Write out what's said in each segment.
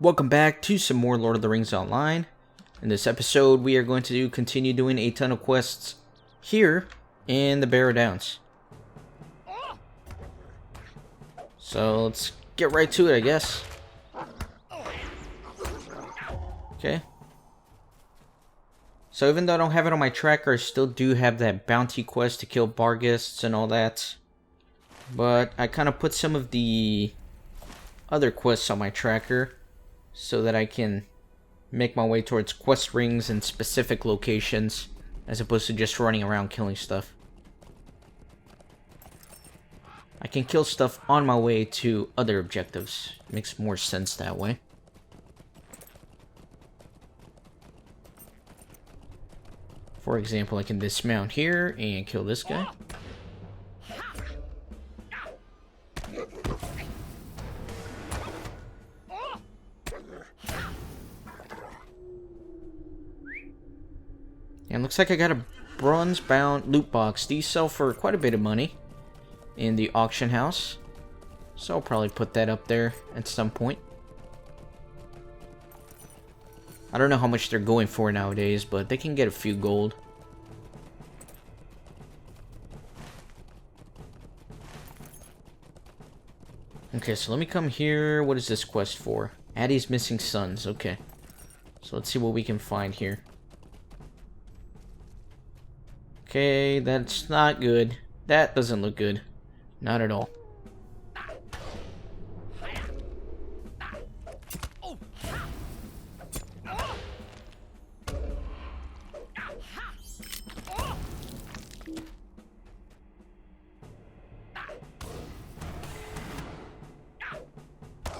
Welcome back to some more Lord of the Rings Online. In this episode, we are going to continue doing a ton of quests here in the Barrow Downs. So let's get right to it, I guess. Okay. So even though I don't have it on my tracker, I still do have that bounty quest to kill Barghists and all that. But I kind of put some of the other quests on my tracker so that I can make my way towards quest rings in specific locations as opposed to just running around killing stuff. I can kill stuff on my way to other objectives. It makes more sense that way. For example, I can dismount here and kill this guy. And looks like I got a bronze-bound loot box. These sell for quite a bit of money in the auction house, so I'll probably put that up there at some point. I don't know how much they're going for nowadays, but they can get a few gold. Okay, so let me come here. What is this quest for? Addie's missing sons. Okay, so let's see what we can find here. Okay, that's not good. That doesn't look good. Not at all.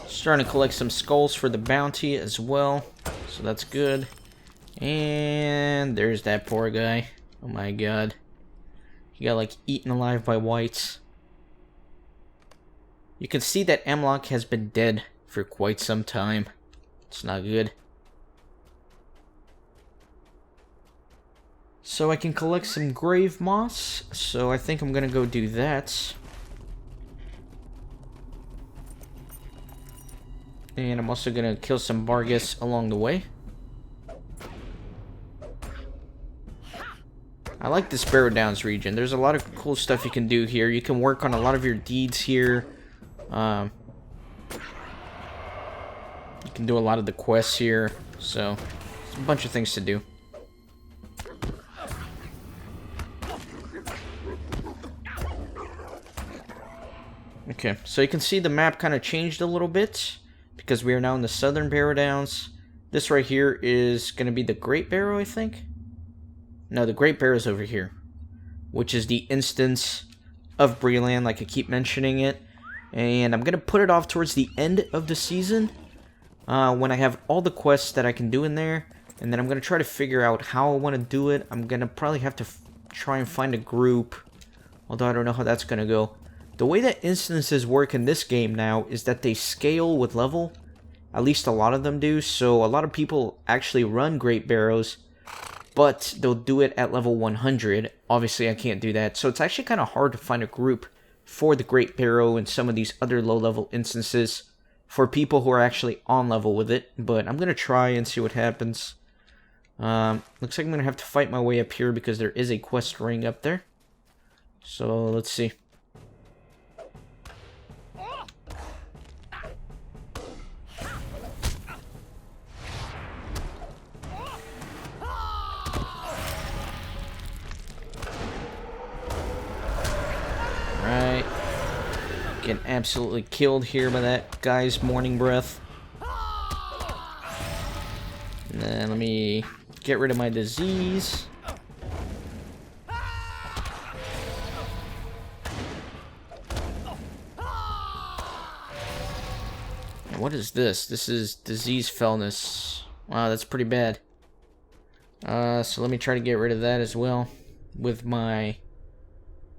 Starting to collect some skulls for the bounty as well, so that's good. And there's that poor guy. Oh my god. He got like eaten alive by wights. You can see that Amlock has been dead for quite some time. It's not good. So I can collect some grave moss, so I think I'm gonna go do that. And I'm also gonna kill some Barghists along the way. I like this Barrow Downs region. There's a lot of cool stuff you can do here. You can work on a lot of your deeds here. You can do a lot of the quests here. So, there's a bunch of things to do. Okay, so you can see the map kind of changed a little bit because we are now in the southern Barrow Downs. This right here is going to be the Great Barrow, I think. No, the Great Barrow's over here, which is the instance of bree-land, like I keep mentioning it. And I'm going to put it off towards the end of the season, when I have all the quests that I can do in there. And then I'm going to try to figure out how I want to do it. I'm going to probably have to try and find a group, although I don't know how that's going to go. The way that instances work in this game now is that they scale with level. At least a lot of them do, so a lot of people actually run Great Barrows, but they'll do it at level 100. Obviously, I can't do that. So it's actually kind of hard to find a group for the Great Barrow and some of these other low-level instances for people who are actually on level with it. But I'm going to try and see what happens. Looks like I'm going to have to fight my way up here because there is a quest ring up there. So let's see. Right. Getting absolutely killed here by that guy's morning breath. And then let me get rid of my disease. And what is this? This is disease fellness. Wow, that's pretty bad. So let me try to get rid of that as well with my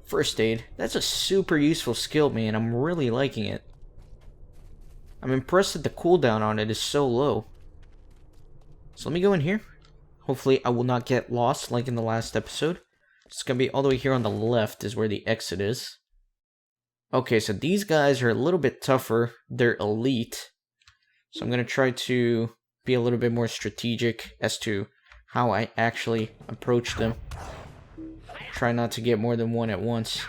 first aid. That's a super useful skill, man. I'm really liking it. I'm impressed that the cooldown on it is so low. So let me go in here. Hopefully I will not get lost like in the last episode. It's going to be all the way here on the left is where the exit is. Okay, so these guys are a little bit tougher. They're elite. So I'm going to try to be a little bit more strategic as to how I actually approach them. Try not to get more than one at once.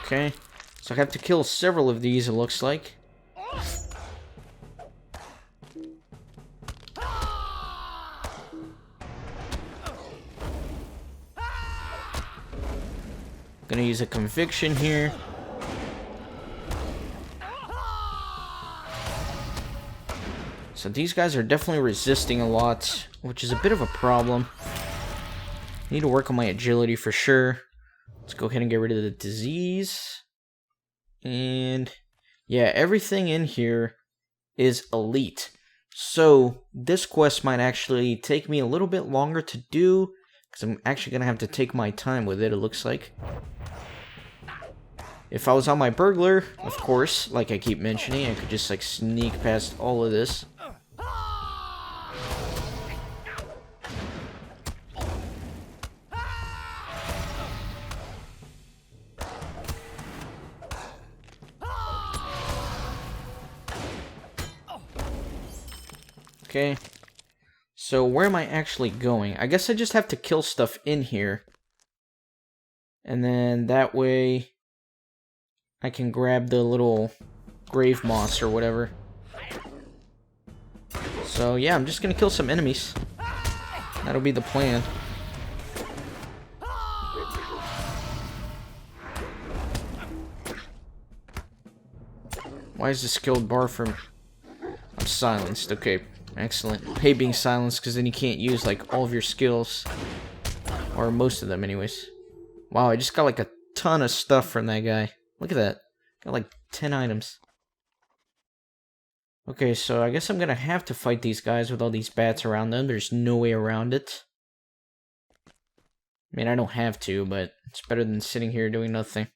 Okay, so I have to kill several of these, it looks like. Gonna use a conviction here. So these guys are definitely resisting a lot, which is a bit of a problem. Need to work on my agility for sure. Let's go ahead and get rid of the disease. And yeah, everything in here is elite. So this quest might actually take me a little bit longer to do, because I'm actually going to have to take my time with it, it looks like. If I was on my burglar, of course, like I keep mentioning, I could just like sneak past all of this. Okay, so where am I actually going? I guess I just have to kill stuff in here. And then that way I can grab the little grave moss or whatever. So yeah, I'm just gonna kill some enemies. That'll be the plan. Why is the skilled bar from... I'm silenced, okay. Excellent. Pay being silenced because then you can't use like all of your skills. Or most of them anyways. Wow, I just got like a ton of stuff from that guy. Look at that. Got like 10 items. Okay, so I guess I'm gonna have to fight these guys with all these bats around them. There's no way around it. I mean, I don't have to, but it's better than sitting here doing nothing.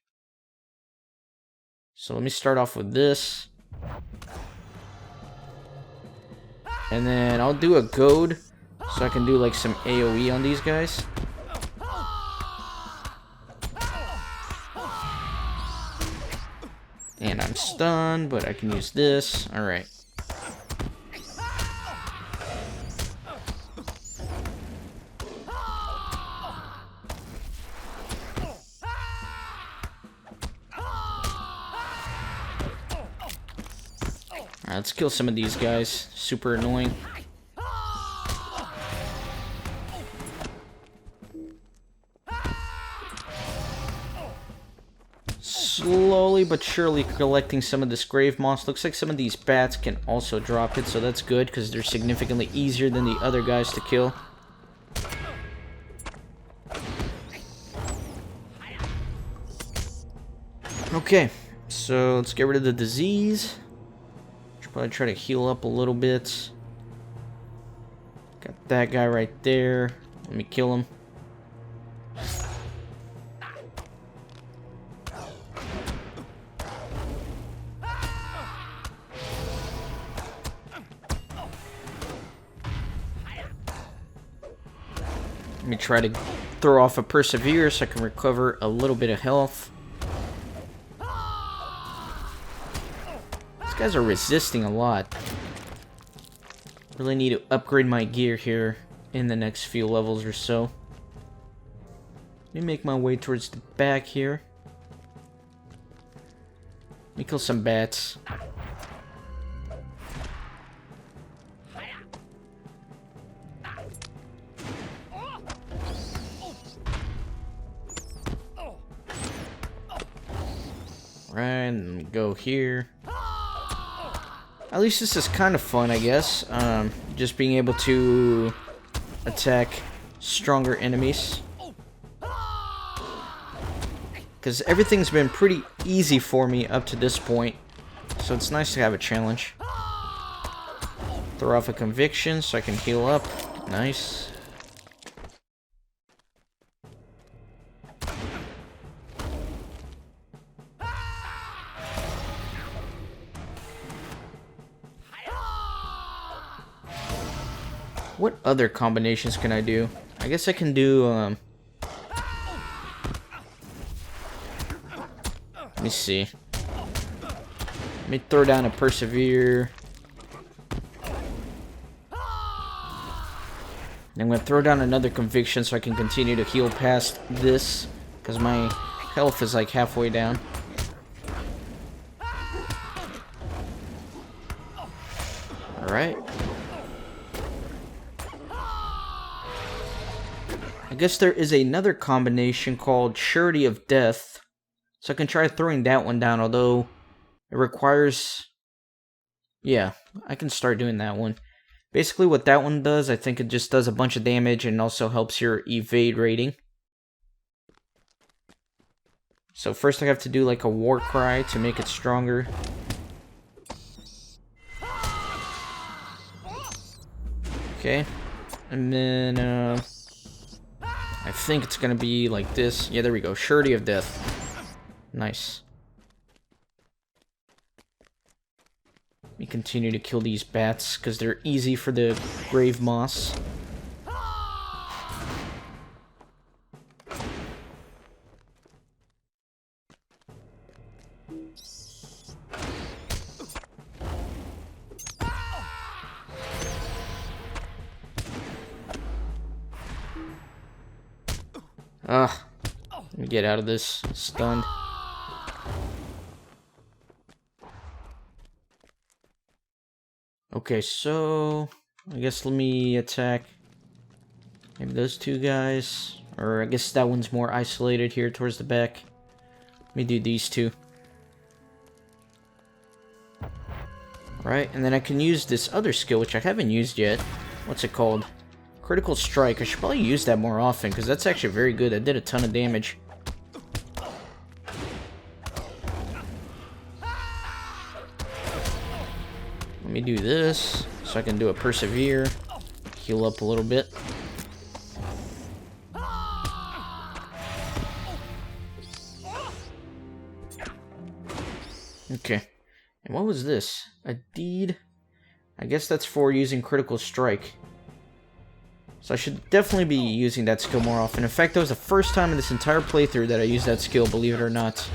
So let me start off with this. And then I'll do a goad, so I can do like some AoE on these guys. And I'm stunned, but I can use this. Alright. Alright, let's kill some of these guys. Super annoying. Slowly but surely collecting some of this grave moss. Looks like some of these bats can also drop it, so that's good because they're significantly easier than the other guys to kill. Okay, so let's get rid of the disease. Should probably try to heal up a little bit. Got that guy right there. Let me kill him. Let me try to throw off a persevere so I can recover a little bit of health. These guys are resisting a lot. Really need to upgrade my gear here in the next few levels or so. Let me make my way towards the back here. Let me kill some bats. Right, and go here. At least this is kind of fun, I guess. Just being able to attack stronger enemies. Because everything's been pretty easy for me up to this point. So it's nice to have a challenge. Throw off a conviction so I can heal up. Nice. What other combinations can I do? I guess I can do, let me see. Let me throw down a persevere. And I'm going to throw down another conviction so I can continue to heal past this. Because my health is like halfway down. Alright. I guess there is another combination called Surety of Death. So I can try throwing that one down, although it requires... Yeah, I can start doing that one. Basically what that one does, I think it just does a bunch of damage and also helps your evade rating. So first I have to do like a war cry to make it stronger. Okay. And then, I think it's gonna be like this. Yeah, there we go. Surety of Death. Nice. Let me continue to kill these bats, because they're easy for the grave moss. Let me get out of this. Stunned. Okay, so I guess let me attack maybe those two guys. Or I guess that one's more isolated here towards the back. Let me do these two. Right, and then I can use this other skill, which I haven't used yet. What's it called? Critical Strike. I should probably use that more often, because that's actually very good. That did a ton of damage. Let me do this, so I can do a Persevere. Heal up a little bit. Okay. And what was this? A deed? I guess that's for using Critical Strike. So I should definitely be using that skill more often. In fact, that was the first time in this entire playthrough that I used that skill, believe it or not.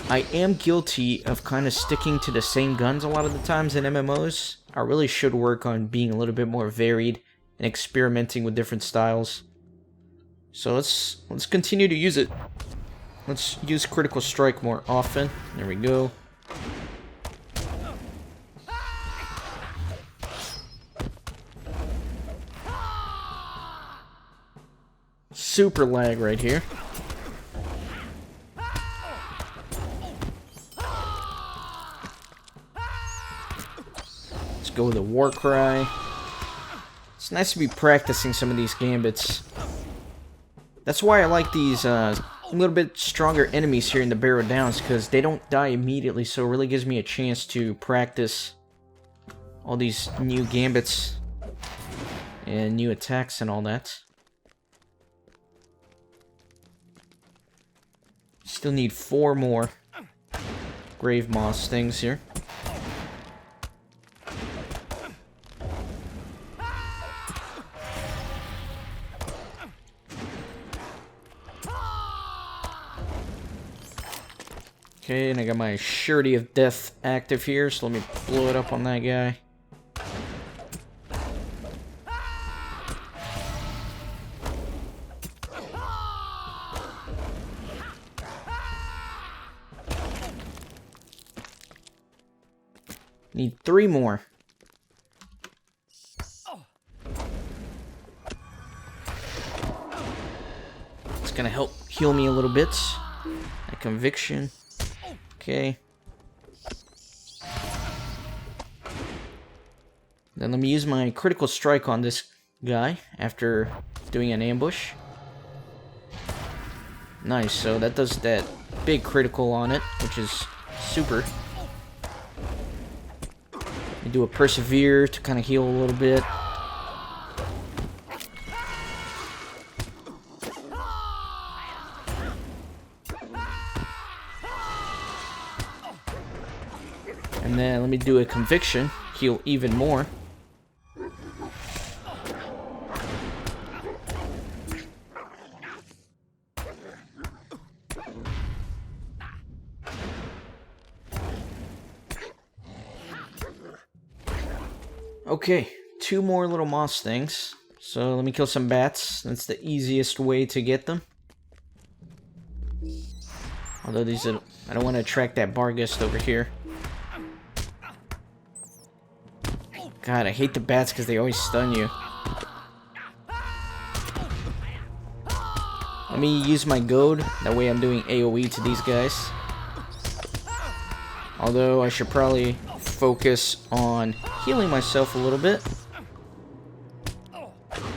I am guilty of kind of sticking to the same guns a lot of the times in MMOs. I really should work on being a little bit more varied and experimenting with different styles. So let's continue to use it. Let's use Critical Strike more often. There we go. Super lag right here. Let's go with a war cry. It's nice to be practicing some of these gambits. That's why I like these a little bit stronger enemies here in the Barrow Downs, because they don't die immediately, so it really gives me a chance to practice all these new gambits and new attacks and all that. Still need 4 more grave moss things here. Okay, and I got my Surety of Death active here, so let me blow it up on that guy. Need 3 more. It's gonna help heal me a little bit. A conviction. Okay. Then let me use my Critical Strike on this guy after doing an ambush. Nice, so that does that big critical on it, which is super. Do a Persevere to kind of heal a little bit. And then let me do a Conviction, heal even more. Okay, 2 more little moss things. So let me kill some bats. That's the easiest way to get them. Although these are, I don't want to attract that Barghest over here. God, I hate the bats because they always stun you. Let me use my goad. That way I'm doing AoE to these guys. Although I should probably focus on healing myself a little bit.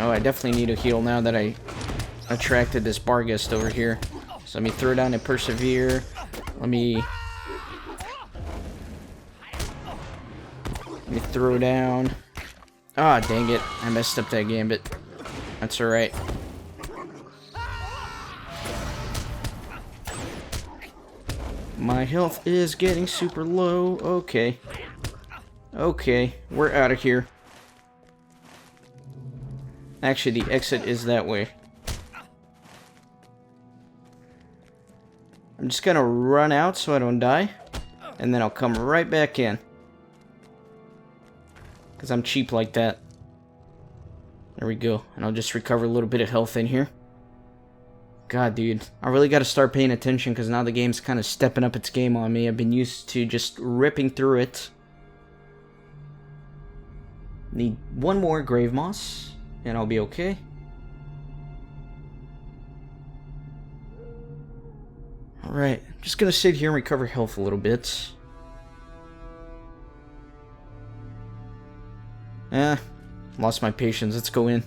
Oh, I definitely need to heal now that I attracted this Barghest over here. So let me throw down a Persevere. Let me throw down. Ah, dang it. I messed up that gambit. That's alright. My health is getting super low. Okay. Okay, we're out of here. Actually, the exit is that way. I'm just gonna run out so I don't die. And then I'll come right back in. Because I'm cheap like that. There we go. And I'll just recover a little bit of health in here. God, dude. I really gotta start paying attention because now the game's kind of stepping up its game on me. I've been used to just ripping through it. Need 1 more grave moss. And I'll be okay. Alright. Just gonna sit here and recover health a little bit. Lost my patience. Let's go in.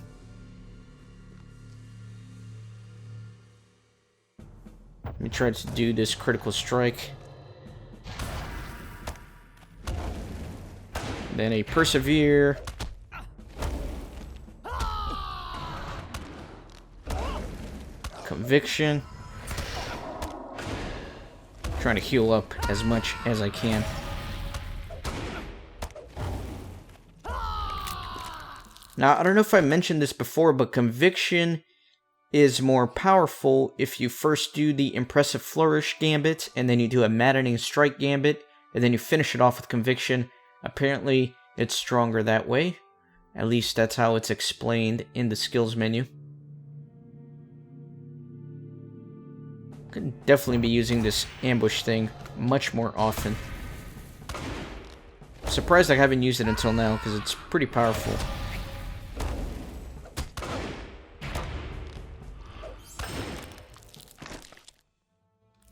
Let me try to do this critical strike. Then a Persevere. Conviction. Trying to heal up as much as I can. Now, I don't know if I mentioned this before, but Conviction is more powerful if you first do the Impressive Flourish Gambit, and then you do a Maddening Strike Gambit, and then you finish it off with Conviction. Apparently, it's stronger that way. At least that's how it's explained in the skills menu. Could definitely be using this ambush thing much more often. I'm surprised I haven't used it until now, because it's pretty powerful.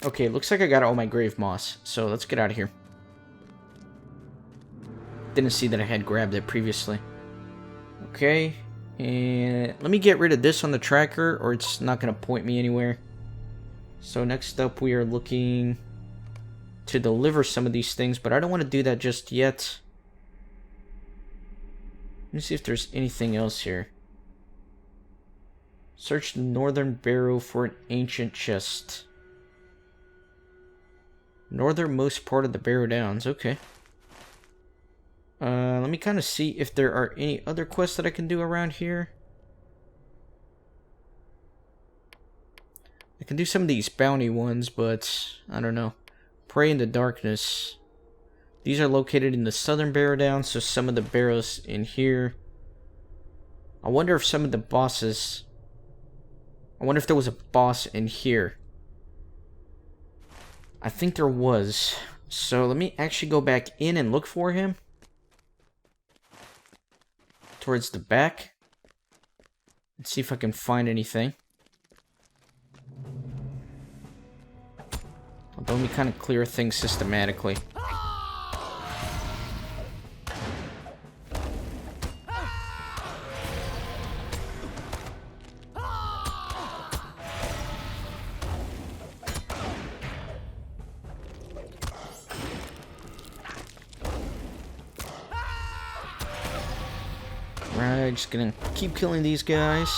Okay, looks like I got all my grave moss, so let's get out of here. Didn't see that I had grabbed it previously. Okay, and let me get rid of this on the tracker, or it's not going to point me anywhere. So next up, we are looking to deliver some of these things, but I don't want to do that just yet. Let me see if there's anything else here. Search the northern barrow for an ancient chest. Northernmost part of the Barrow Downs, okay. Let me kind of see if there are any other quests that I can do around here. I can do some of these bounty ones, but I don't know. Pray in the Darkness. These are located in the southern Barrow Downs, so some of the barrows in here. I wonder if some of the bosses... I wonder if there was a boss in here. I think there was. So let me actually go back in and look for him. Towards the back. Let's see if I can find anything. Let me kind of clear things systematically. Right, just gonna keep killing these guys.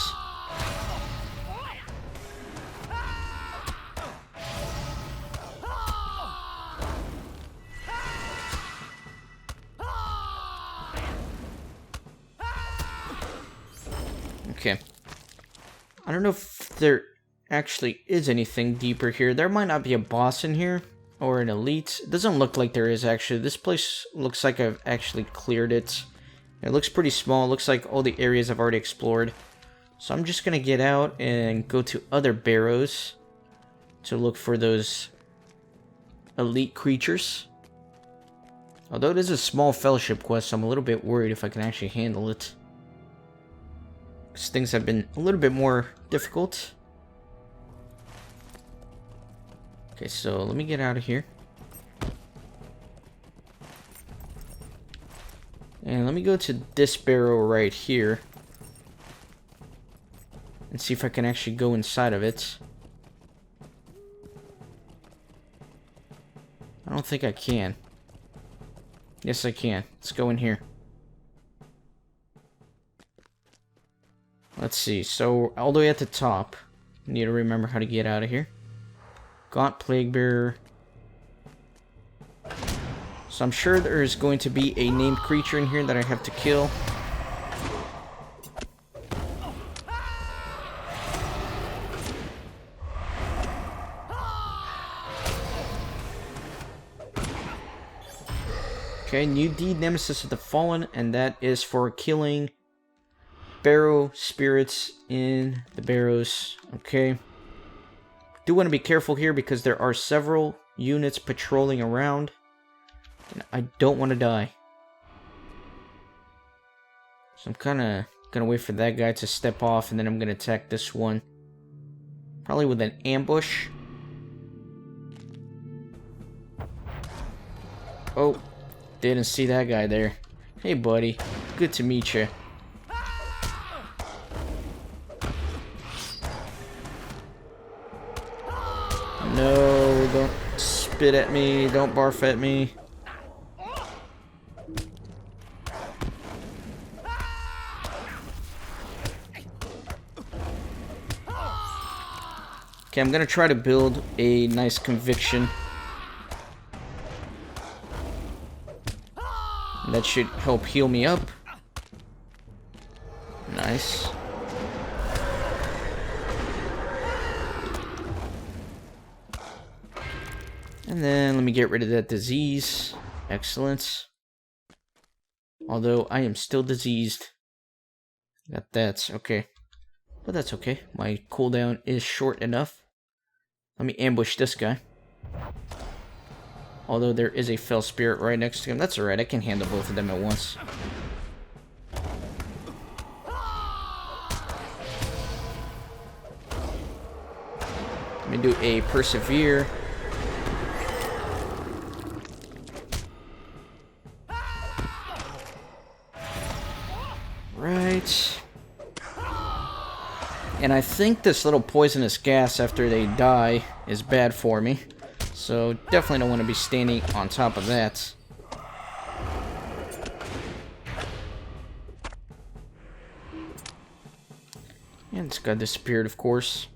Okay. I don't know if there actually is anything deeper here. There might not be a boss in here, or an elite. It doesn't look like there is, actually. This place looks like I've actually cleared it It looks pretty small. It looks like all the areas I've already explored. So I'm just going to get out and go to other barrows to look for those elite creatures. Although it is a small fellowship quest, I'm a little bit worried if I can actually handle it. Because things have been a little bit more difficult. Okay, so let me get out of here. And let me go to this barrow right here. And see if I can actually go inside of it. I don't think I can. Yes, I can. Let's go in here. Let's see. So, all the way at the top. Need to remember how to get out of here. Gaunt Plague Bearer. So I'm sure there's going to be a named creature in here that I have to kill. Okay, new deed, Nemesis of the Fallen, and that is for killing barrow spirits in the barrows. Okay. Do want to be careful here because there are several units patrolling around. And I don't want to die. So I'm kind of going to wait for that guy to step off, and then I'm going to attack this one. Probably with an ambush. Oh, didn't see that guy there. Hey, buddy. Good to meet you. No, don't spit at me. Don't barf at me. Okay, I'm gonna try to build a nice conviction. That should help heal me up. Nice. And then let me get rid of that disease. Excellent. Although I am still diseased. Got that. Okay. But that's okay. My cooldown is short enough. Let me ambush this guy. Although there is a fell spirit right next to him. That's alright. I can handle both of them at once. Let me do a persevere. Right. And I think this little poisonous gas after they die is bad for me. So definitely don't want to be standing on top of that. And this guy disappeared, of course.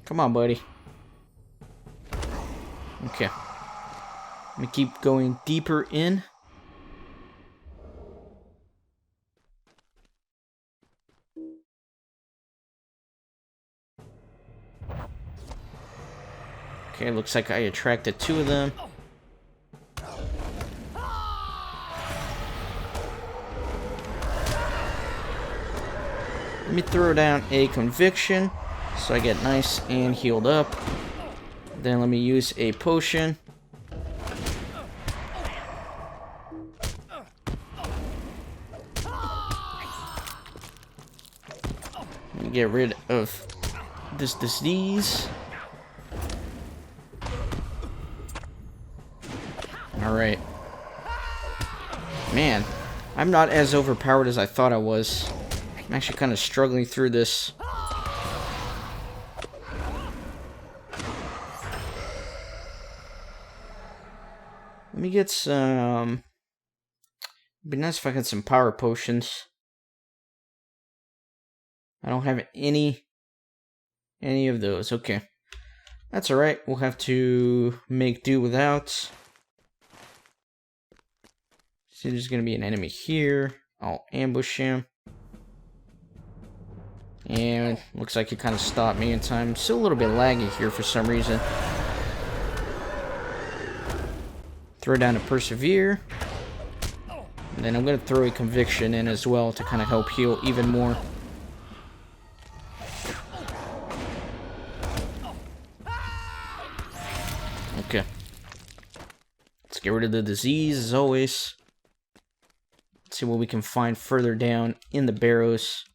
Come on, buddy. Okay. Let me keep going deeper in. Okay, looks like I attracted two of them. Let me throw down a conviction so I get nice and healed up. Then let me use a potion. Let me get rid of this disease. Alright. Man, I'm not as overpowered as I thought I was. I'm actually kind of struggling through this. Let me get some... It'd be nice if I had some power potions. I don't have any of those. Okay. That's alright. We'll have to make do without. See, there's going to be an enemy here. I'll ambush him. And looks like he kind of stopped me in time. Still a little bit laggy here for some reason. Throw down a Persevere. And then I'm going to throw a Conviction in as well to kind of help heal even more. Okay. Let's get rid of the disease as always. Let's see what we can find further down in the barrows.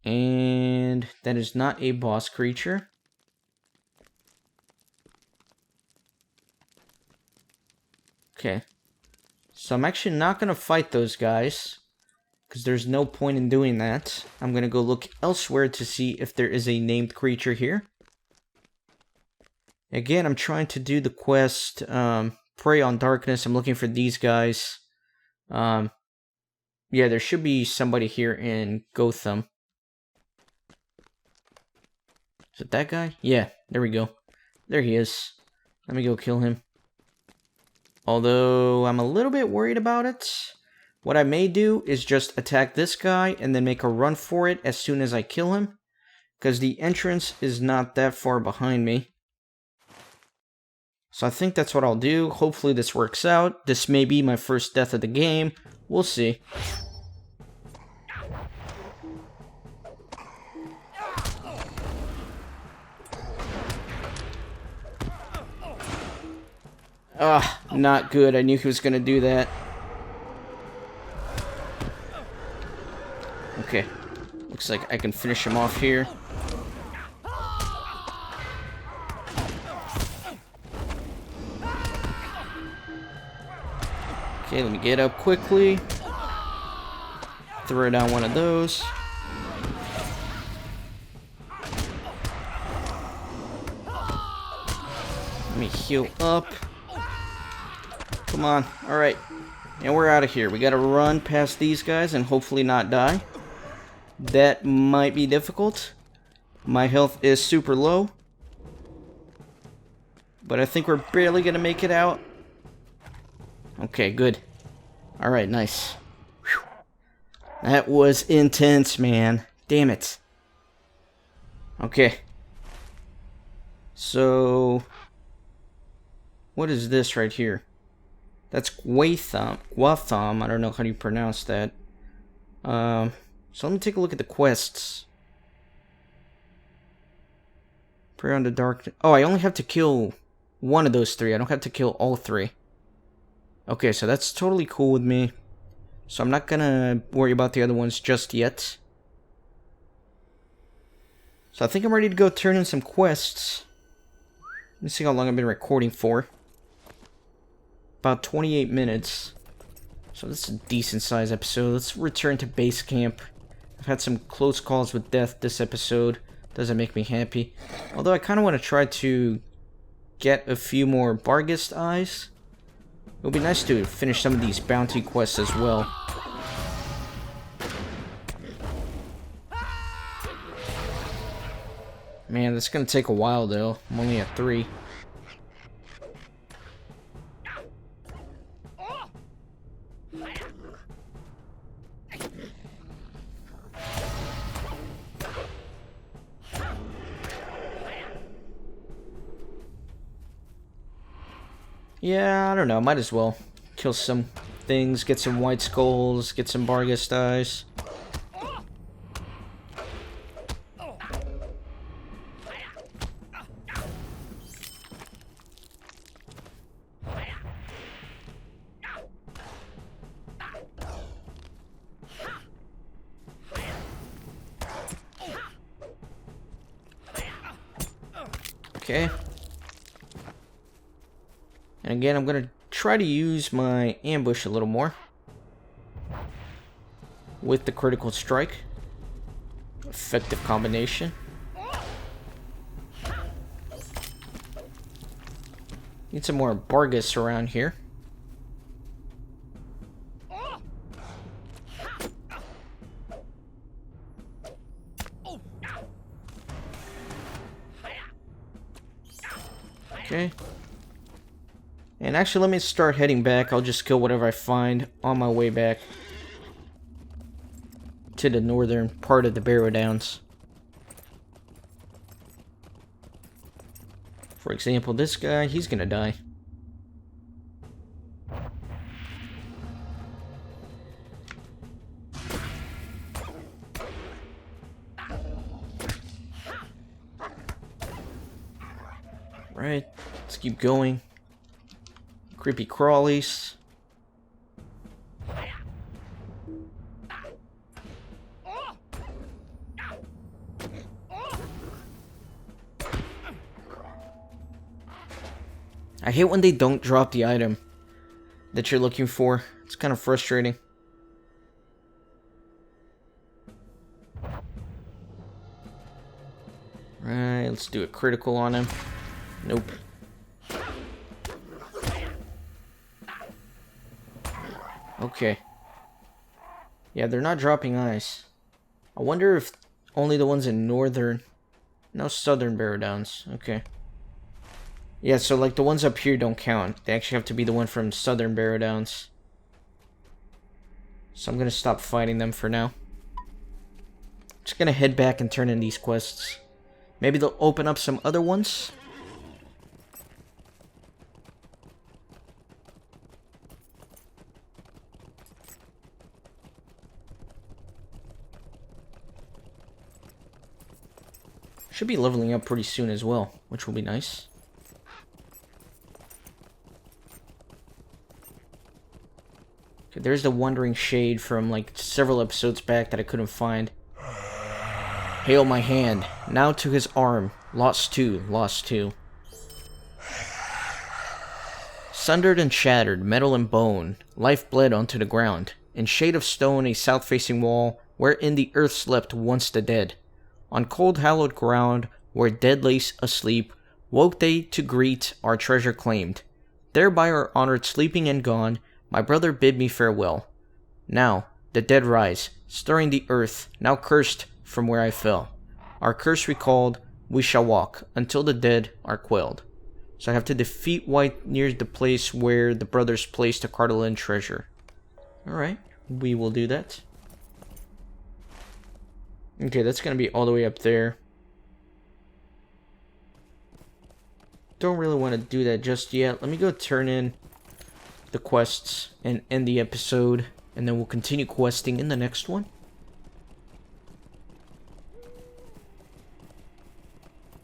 And that is not a boss creature. Okay. So I'm actually not going to fight those guys, because there's no point in doing that. I'm going to go look elsewhere to see if there is a named creature here. Again, I'm trying to do the quest, Prey on Darkness. I'm looking for these guys. Yeah, there should be somebody here in Gotham. Is it that guy? Yeah, there we go. There he is. Let me go kill him. Although, I'm a little bit worried about it. What I may do is just attack this guy and then make a run for it as soon as I kill him. Because the entrance is not that far behind me. So I think that's what I'll do. Hopefully this works out. This may be my first death of the game. We'll see. Ah, not good. I knew he was going to do that. Okay. Looks like I can finish him off here. Okay, let me get up quickly. Throw down one of those. Let me heal up. Come on. Alright. And we're out of here. We gotta run past these guys and hopefully not die. That might be difficult. My health is super low. But I think we're barely gonna make it out. Okay, good. Alright, nice. Whew. That was intense, man. Damn it. Okay. So... what is this right here? That's Gwatham. I don't know how you pronounce that. So let me take a look at the quests. Pray on the dark... oh, I only have to kill one of those three. I don't have to kill all three. Okay, so that's totally cool with me. So I'm not gonna worry about the other ones just yet. So I think I'm ready to go turn in some quests. Let me see how long I've been recording for. About 28 minutes. So this is a decent sized episode. Let's return to base camp. I've had some close calls with death this episode. Doesn't make me happy. Although I kind of want to try to get a few more Barghest eyes. It would be nice to finish some of these bounty quests as well. Man, that's going to take a while though. I'm only at 3. Yeah, I don't know. Might as well kill some things, get some white skulls, get some Barghest eyes. Okay. And again, I'm going to try to use my ambush a little more. With the critical strike. Effective combination. Need some more Barghest around here. Okay. And actually, let me start heading back. I'll just kill whatever I find on my way back to the northern part of the Barrow Downs. For example, this guy, he's gonna die. Right, let's keep going. Creepy crawlies. I hate when they don't drop the item that you're looking for. It's kind of frustrating. Right, let's do a critical on him. Nope. Okay. Yeah, they're not dropping ice. I wonder if only the ones in northern... No, southern Barrow Downs. Okay. Yeah, so like the ones up here don't count. They actually have to be the one from southern Barrow Downs. So I'm gonna stop fighting them for now. Just gonna head back and turn in these quests. Maybe they'll open up some other ones. Should be leveling up pretty soon as well, which will be nice. Okay, there's the Wandering Shade from like several episodes back that I couldn't find. Hail my hand. Now to his arm. Lost two. Lost two. Sundered and shattered, metal and bone. Life bled onto the ground. In shade of stone, a south-facing wall, wherein the earth slept once the dead. On cold hallowed ground, where dead lay asleep, woke they to greet our treasure claimed. Thereby our honored sleeping and gone, my brother bid me farewell. Now, the dead rise, stirring the earth, now cursed from where I fell. Our curse recalled, we shall walk, until the dead are quelled. So I have to defeat White near the place where the brothers placed the Cardolan treasure. Alright, we will do that. Okay, that's gonna be all the way up there. Don't really want to do that just yet. Let me go turn in the quests and end the episode, and then we'll continue questing in the next one.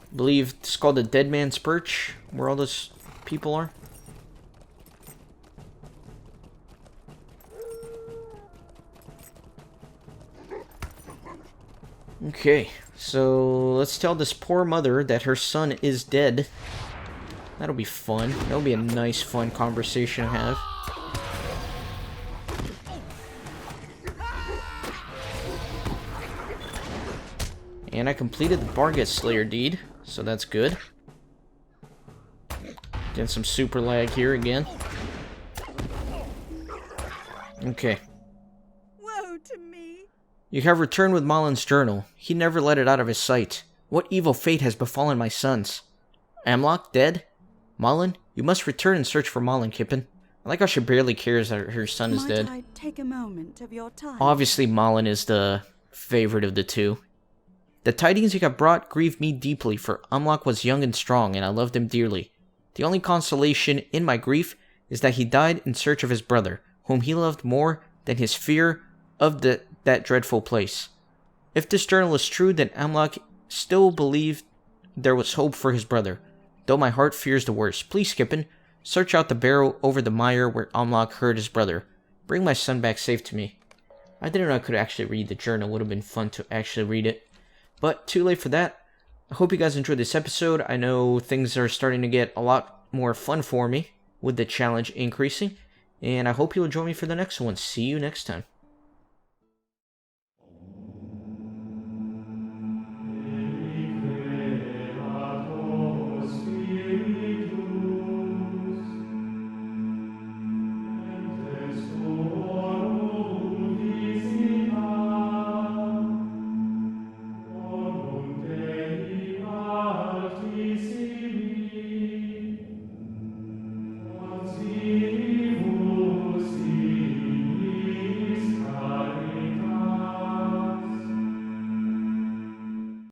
I believe it's called the Dead Man's Perch, where all those people are. Okay, so let's tell this poor mother that her son is dead. That'll be fun. That'll be a nice, fun conversation to have. And I completed the Barget Slayer deed, so that's good. Getting some super lag here again. Okay. Woe to me! You have returned with Malin's journal. He never let it out of his sight. What evil fate has befallen my sons? Amlok dead? Malin, you must return and search for Malin, Kippen. I like how she barely cares that her son is dead. Might I take a moment of your time? Obviously, Malin is the favorite of the two. The tidings you have brought grieve me deeply, for Amlok was young and strong, and I loved him dearly. The only consolation in my grief is that he died in search of his brother, whom he loved more than his fear of that dreadful place. If this journal is true, then Amlok still believed there was hope for his brother, though my heart fears the worst. Please, Kippen, search out the barrow over the mire where Amlok heard his brother. Bring my son back safe to me. I didn't know I could actually read the journal. It would have been fun to actually read it. But too late for that. I hope you guys enjoyed this episode. I know things are starting to get a lot more fun for me with the challenge increasing. And I hope you'll join me for the next one. See you next time.